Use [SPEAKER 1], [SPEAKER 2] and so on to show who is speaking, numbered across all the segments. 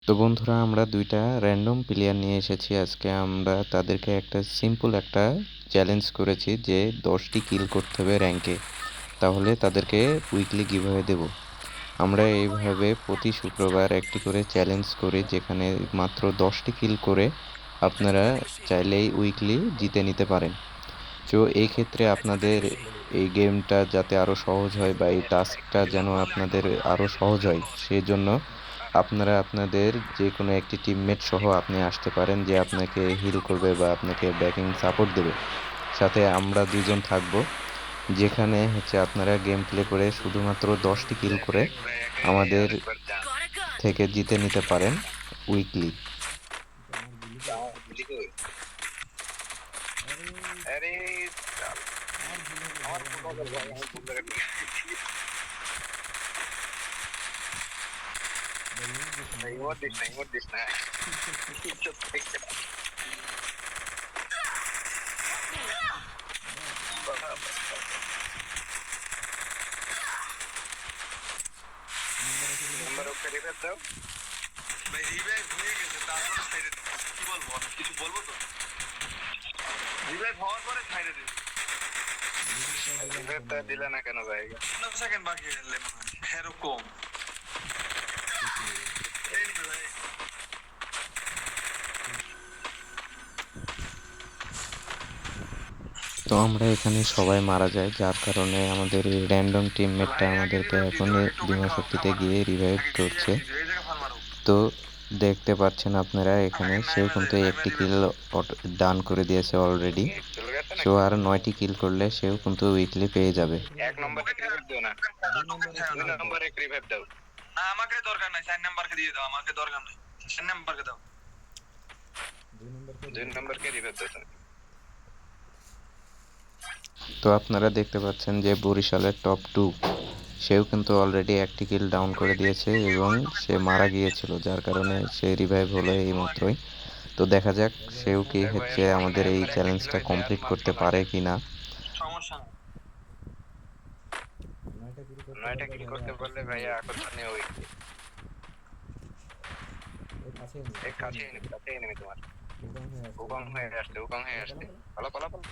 [SPEAKER 1] তো বন্ধুরা, আমরা দুইটা র্যান্ডম প্লেয়ার নিয়ে এসেছি। আজকে আমরা তাদেরকে একটা সিম্পল একটা চ্যালেঞ্জ করেছি যে 10টি কিল করতে হবে র্যাঙ্কে, তাহলে তাদেরকে উইকলি গিভঅ্যাওয়ে দেব। আমরা এইভাবে প্রতি শুক্রবার একটি করে চ্যালেঞ্জ করি, যেখানে মাত্র 10টি কিল করে আপনারা চাইলেই উইকলি জিতে নিতে পারেন। তো এই ক্ষেত্রে আপনাদের এই গেমটা যাতে আরও সহজ হয় বা এই টাস্কটা যেন আপনাদের আরও সহজ হয়, সেজন্য আপনারা আপনাদের যে কোনো একটি টিমমেট সহ আপনি আসতে পারেন, যে আপনাকে হিল করবে বা আপনাকে ব্যাকিং সাপোর্ট দেবে। সাথে আমরা দুইজন থাকব, যেখানে আপনারা গেম প্লে করে শুধুমাত্র 10টি কিল করে আমাদের থেকে জিতে নিতে পারেন উইকলি।
[SPEAKER 2] দিলে না কেন ভাই? সেকেন্ড বাকি এরকম
[SPEAKER 1] তো আমরা এখানে সবাই মারা যাই, যার কারণে আমাদের এই র্যান্ডম টিমমেটটা আমাদেরকে এখন বিমা শক্তিতে গিয়ে রিভাইভ করছে। তো দেখতে পাচ্ছেন আপনারা, এখানে সেও কিন্তু একটি কিল ডান করে দিয়েছে অলরেডি। সো আর 9টি কিল করলে সেও কিন্তু উইকলি পেয়ে যাবে।
[SPEAKER 2] এক নম্বরে রিভাইভ দাও না, দুই নম্বরে রিভাইভ দাও না। আমাকে দরকার নাই, 4 নাম্বারকে দিয়ে দাও। আমাকে দরকার নাই, 4 নাম্বারকে দাও। দুই নম্বরকে রিভাইভ দাও।
[SPEAKER 1] তো আপনারা দেখতে পাচ্ছেন যে বরিশালের টপ 2 সেও কিন্তু অলরেডি একটি কিল ডাউন করে দিয়েছে এবং সে মারা গিয়েছিল, যার কারণে সে রিভাইভ হলো এই মাত্রই। তো দেখা যাক সেও কি আমাদের এই চ্যালেঞ্জটা কমপ্লিট করতে পারে কিনা।
[SPEAKER 2] সমস্যা নেই, 9টা কিল করতে পারলে ভাইয়া আকর্ষণীয় উইকলি। কাছে এনিমি তোমার উকং হয়ে আসছে। পালা পালা পালা।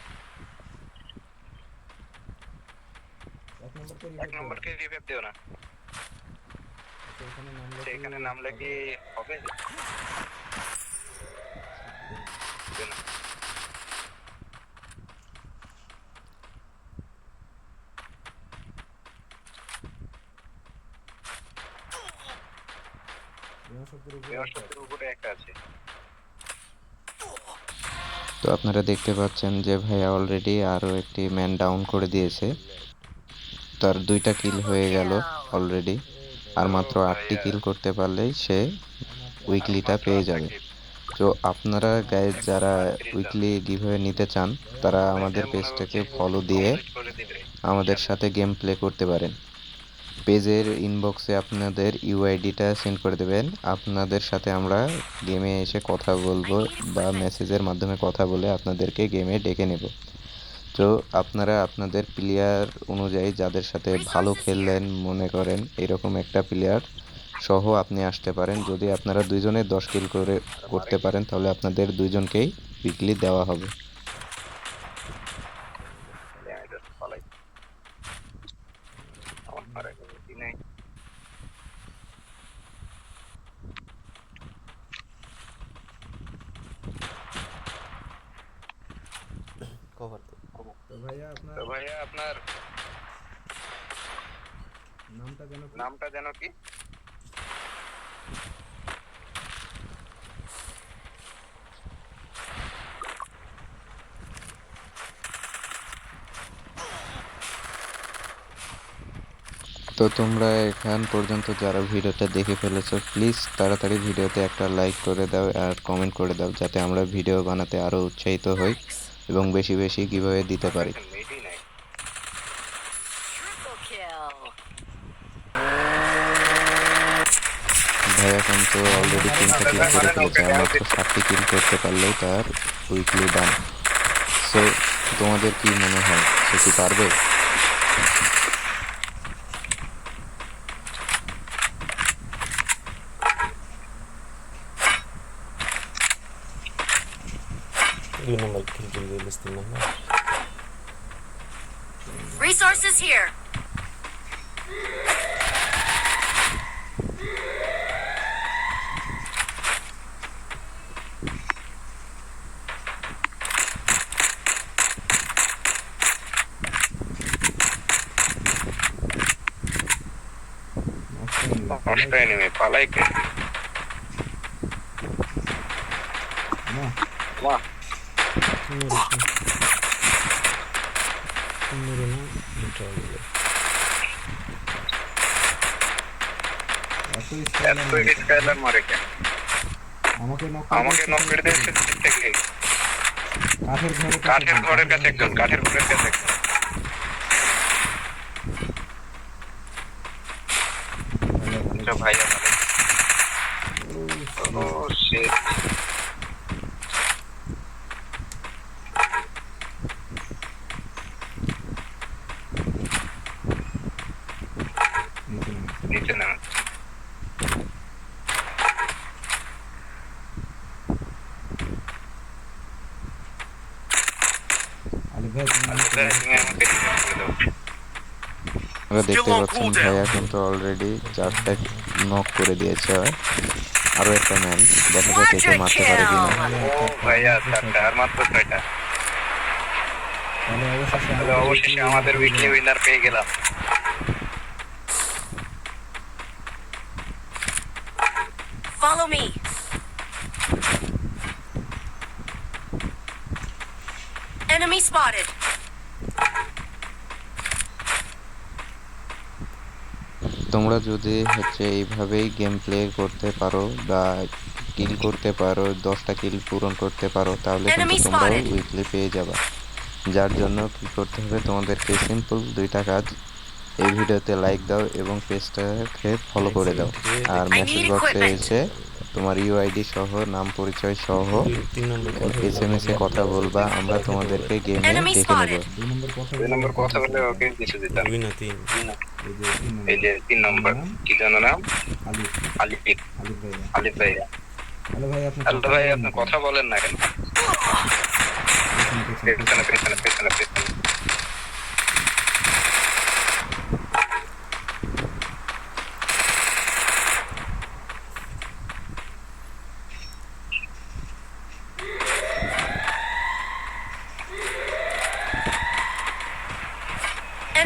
[SPEAKER 2] এক নম্বরকে রিভাইভ দিও না, সেখানে নামলে কি হবে? না। উপরে একটা আছে।
[SPEAKER 1] তো আপনারা দেখতে পাচ্ছেন যে ভাইয়া অলরেডি আরও একটি ম্যান ডাউন করে দিয়েছে। তার 2টা কিল হয়ে গেল অলরেডি, আর মাত্র 8টি কিল করতে পারলেই সে উইকলিটা পেয়ে যাবে। তো আপনারা গাইজ যারা উইকলি গিভঅ্যাওয়ে নিতে চান, তারা আমাদের পেজটাকে ফলো দিয়ে আমাদের সাথে গেম প্লে করতে পারেন। পেজের ইনবক্সে আপনাদের ইউআইডিটা সেন্ড করে দেবেন, আপনাদের সাথে আমরা গেমে এসে কথা বলবো বা মেসেজের মাধ্যমে কথা বলে আপনাদেরকে গেমে ডেকে নেব। তো আপনারা আপনাদের প্লেয়ার অনুযায়ী যাদের সাথে ভালো খেললেন মনে করেন, এরকম একটা প্লেয়ার সহ আপনি আসতে পারেন। যদি আপনারা দুইজনে 10 কিল করে করতে পারেন, তাহলে আপনাদের দুইজনকেই উইকলি দেওয়া হবে।
[SPEAKER 2] তো ভাইয়া আপনার নামটা যেন কি?
[SPEAKER 1] তো তোমরা এখান পর্যন্ত যারা ভিডিওটা দেখে ফেলেছো, প্লিজ তাড়াতাড়ি ভিডিওতে একটা লাইক করে দাও আর কমেন্ট করে দাও, যাতে আমরা ভিডিও বানাতে আরও উৎসাহিত হই এবং বেশি বেশি গিভঅ্যাওয়ে দিতে পারি। ভাইয়া কিন্তু অলরেডি 3টা কিল করে ফেলেছে, আর মাত্র 7টি কিল করতে পারলেই তার উইকলি ডান। সো তোমাদের কি মনে হয়, সে কি পারবে?
[SPEAKER 3] 2 নম্বর কিল কিল দিলিস 3 নম্বর
[SPEAKER 4] Resources here.
[SPEAKER 2] নষ্ট এনিমি পালাই কে বাহ
[SPEAKER 3] মেরে না এটা হলো
[SPEAKER 2] এত স্কাইলার মারে কে আমাকে নক করে দিয়েছে থেকে কাঠের ঘরের কাছে একজন কাঠের ঘরের কাছে একজন আচ্ছা ভাইয়া ভালো ও শিট নিচে না
[SPEAKER 1] আপনারা দেখতে পাচ্ছেন ভাইয়া কিন্তু অলরেডি 4টা নক করে দিয়েছে আরো একটা ম্যান দেখা যাক একে মারতে পারে কিনা
[SPEAKER 2] ও ভাইয়া চারটা আর মাত্র 6টা তাহলে অবশেষে আমাদের উইকলি উইনার পেয়ে গেলাম
[SPEAKER 4] Follow me. Enemy spotted.
[SPEAKER 1] তোমরা যদি এইভাবেই গেম প্লে করতে পারো বা কিল করতে পারো 10টা কিল পূরণ করতে পারো তাহলে কিন্তু
[SPEAKER 4] Enemy
[SPEAKER 1] তোমরাও
[SPEAKER 4] spotted.
[SPEAKER 1] উইকলি পেয়ে যাবে যার জন্য কি করতে হবে তোমাদেরকে সিম্পল 2টা কাজ এই ভিডিওতে লাইক দাও এবং পেজটাকে ফলো করে দাও আর মেসেজ বক্সে এসে তোমার ইউআইডি সহ নাম পরিচয় সহ
[SPEAKER 3] 3 নম্বর
[SPEAKER 2] দুই নম্বর কথা বলে ওকে কিছু দিতাম
[SPEAKER 3] 2 না 3
[SPEAKER 2] এই যে 3 নম্বর কি জানো নাম আলিফ আলিফ ভাইয়া হ্যালো ভাই আপনি কথা বলেন না কেন পেছনে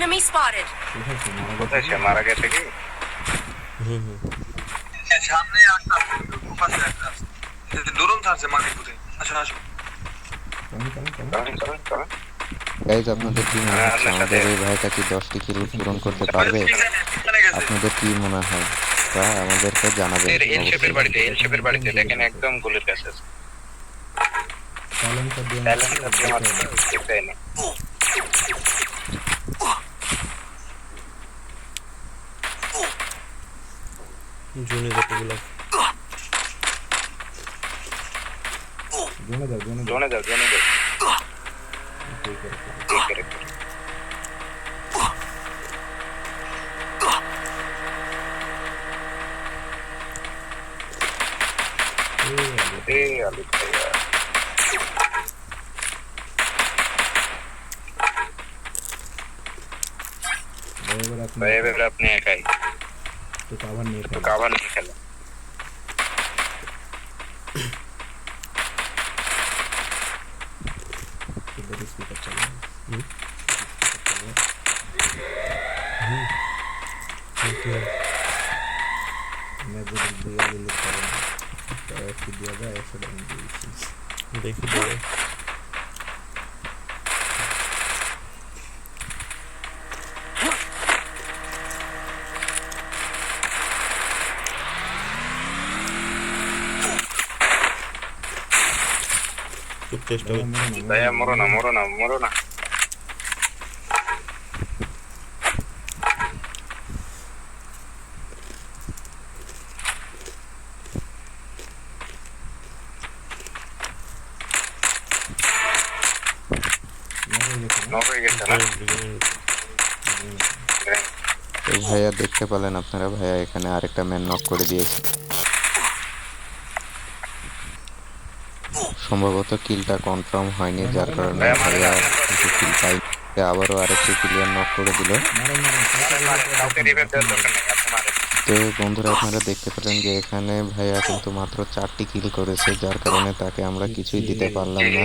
[SPEAKER 4] Enemy spotted.
[SPEAKER 2] কোথায় সে মারা গেছে কি সামনে একটা পাশে একটা দূরম থাকছে মাটির পুঁতে আসুন
[SPEAKER 1] গাইজ আপনাদের কি মনে হচ্ছে আমাদের এই ভাইটা কি 10টি কিল পূরণ করতে পারবে আপনাদের কি মনে হয় তা আমাদেরকে জানাবেন
[SPEAKER 2] এল শেপের বাড়িতে দেখেন একদম গুলির কাছে
[SPEAKER 3] জোনে যতগুলো
[SPEAKER 2] জোনে যাও আলু ভাইয়া এবার আপনি একাই তো কাভার নিয়ে খেলেন
[SPEAKER 3] দেখি দেবে খুব চেষ্টা
[SPEAKER 2] ভাইয়া মরো না নক হয়ে গেছে না
[SPEAKER 1] তো ভাইয়া দেখতে পেলেন আপনারা ভাইয়া এখানে আরেকটা ম্যান নক করে দিয়েছে সম্ভবত কিলটা কনফার্ম হয়নি, যার কারণে
[SPEAKER 2] ভাইয়া মারেন
[SPEAKER 1] ভাইয়া
[SPEAKER 2] না,
[SPEAKER 1] কিন্তু কিল পাই। আবারও আরেকটি প্লেয়ার নক করে দিল।
[SPEAKER 2] কাউকে রিভাইভ দেওয়ার দরকার নেই, আপনি মারেন।
[SPEAKER 1] তো বন্ধুরা আপনারা দেখতে পেলেন যে এখানে ভাইয়া কিন্তু মাত্র 4টি কিল করেছে, যার কারণে তাকে আমরা কিছুই দিতে পারলাম না।